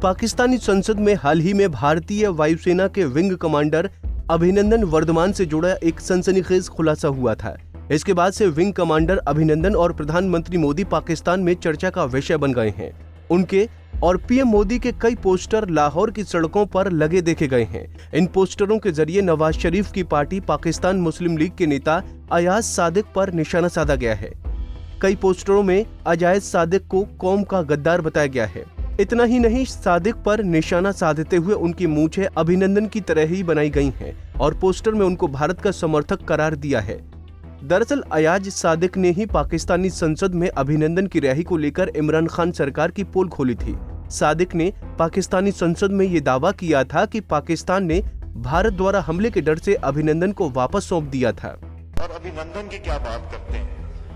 पाकिस्तानी संसद में हाल ही में भारतीय वायुसेना के विंग कमांडर अभिनंदन वर्धमान से जुड़ा एक सनसनीखेज खुलासा हुआ था। इसके बाद से विंग कमांडर अभिनंदन और प्रधानमंत्री मोदी पाकिस्तान में चर्चा का विषय बन गए हैं। उनके और पीएम मोदी के कई पोस्टर लाहौर की सड़कों पर लगे देखे गए हैं। इन पोस्टरों के जरिए नवाज शरीफ की पार्टी पाकिस्तान मुस्लिम लीग के नेता अयाज सादिक पर निशाना साधा गया है। कई पोस्टरों में अयाज सादिक को कौम का गद्दार बताया गया है। इतना ही नहीं, सादिक पर निशाना साधते हुए उनकी मूंछें अभिनंदन की तरह ही बनाई गई हैं और पोस्टर में उनको भारत का समर्थक करार दिया है। दरअसल अयाज सादिक ने ही पाकिस्तानी संसद में अभिनंदन की रिहाई को लेकर इमरान खान सरकार की पोल खोली थी। सादिक ने पाकिस्तानी संसद में ये दावा किया था कि पाकिस्तान ने भारत द्वारा हमले के डर से अभिनंदन को वापस सौंप दिया था। और अभिनंदन की क्या बात करते हैं।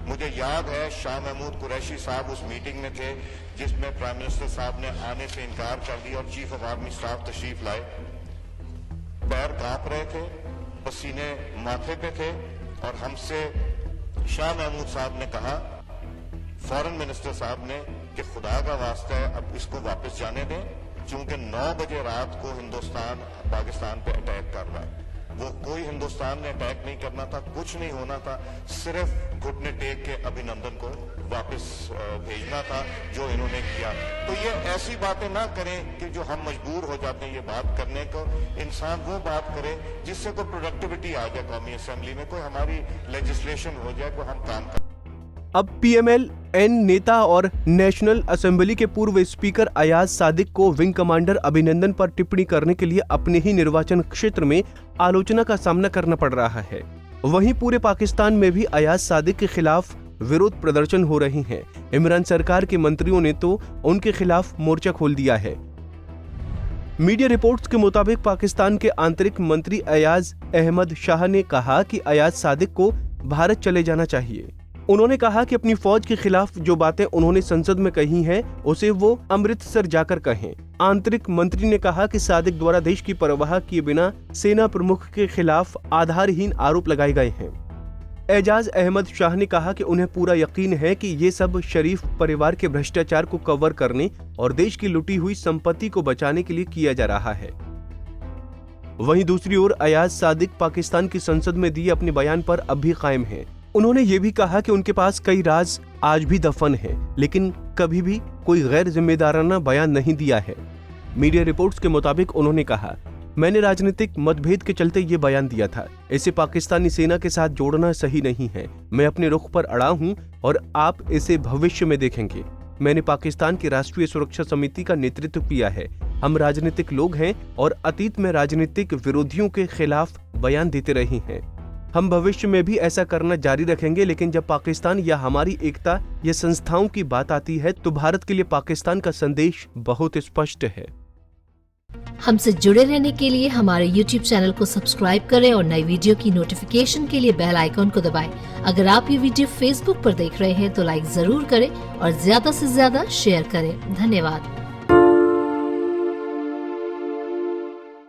मुझे याद है शाह महमूद कुरैशी साहब उस मीटिंग में थे जिसमें प्राइम मिनिस्टर साहब ने आने से इनकार कर दिया और चीफ ऑफ आर्मी स्टाफ तशरीफ लाए। पैर कांप रहे थे, पसीने माथे पे थे और हमसे शाह महमूद साहब ने कहा, फॉरेन मिनिस्टर साहब ने, कि खुदा का वास्ता है अब इसको वापस जाने दें, क्योंकि 9 बजे रात को हिंदुस्तान पाकिस्तान पे अटैक कर रहा है। वो कोई हिंदुस्तान ने अटैक नहीं करना था, कुछ नहीं होना था, सिर्फ घुटने टेक के अभिनंदन को वापस भेजना था जो इन्होंने किया। तो ये ऐसी बातें ना करें कि जो हम मजबूर हो जाते हैं ये बात करने को। इंसान वो बात करे जिससे कोई प्रोडक्टिविटी आ जाए कौमी असेंबली में, कोई हमारी लेजिस्लेशन हो जाए, कोई हम काम कर। अब PMLN नेता और नेशनल असेंबली के पूर्व स्पीकर अयाज सादिक को विंग कमांडर अभिनंदन पर टिप्पणी करने के लिए अपने ही निर्वाचन क्षेत्र में आलोचना का सामना करना पड़ रहा है। वहीं पूरे पाकिस्तान में भी अयाज सादिक के खिलाफ विरोध प्रदर्शन हो रहे हैं। इमरान सरकार के मंत्रियों ने तो उनके खिलाफ मोर्चा खोल दिया है। मीडिया रिपोर्ट्स के मुताबिक पाकिस्तान के आंतरिक मंत्री अयाज अहमद शाह ने कहा कि अयाज सादिक को भारत चले जाना चाहिए। उन्होंने कहा कि अपनी फौज के खिलाफ जो बातें उन्होंने संसद में कही हैं, उसे वो अमृतसर जाकर कहें। आंतरिक मंत्री ने कहा कि सादिक द्वारा देश की परवाह किए बिना सेना प्रमुख के खिलाफ आधारहीन आरोप लगाए गए हैं। एजाज अहमद शाह ने कहा कि उन्हें पूरा यकीन है कि ये सब शरीफ परिवार के भ्रष्टाचार को कवर करने और देश की लुटी हुई संपत्ति को बचाने के लिए किया जा रहा है। वहीं दूसरी ओर अयाज सादिक पाकिस्तान की संसद में दिए अपने बयान पर अब भी कायम हैं। उन्होंने ये भी कहा कि उनके पास कई राज आज भी दफन हैं, लेकिन कभी भी कोई गैर जिम्मेदाराना बयान नहीं दिया है। मीडिया रिपोर्ट्स के मुताबिक उन्होंने कहा, मैंने राजनीतिक मतभेद के चलते ये बयान दिया था। इसे पाकिस्तानी सेना के साथ जोड़ना सही नहीं है। मैं अपने रुख पर अड़ा हूं और आप इसे भविष्य में देखेंगे। मैंने पाकिस्तान की राष्ट्रीय सुरक्षा समिति का नेतृत्व किया है। हम राजनीतिक लोग हैं और अतीत में राजनीतिक विरोधियों के खिलाफ बयान देते रहे हैं। हम भविष्य में भी ऐसा करना जारी रखेंगे, लेकिन जब पाकिस्तान या हमारी एकता या संस्थाओं की बात आती है तो भारत के लिए पाकिस्तान का संदेश बहुत स्पष्ट है। हमसे जुड़े रहने के लिए हमारे YouTube चैनल को सब्सक्राइब करें और नई वीडियो की नोटिफिकेशन के लिए बेल आइकॉन को दबाएं। अगर आप ये वीडियो Facebook पर देख रहे हैं तो लाइक जरूर करें और ज्यादा से ज्यादा शेयर करें। धन्यवाद।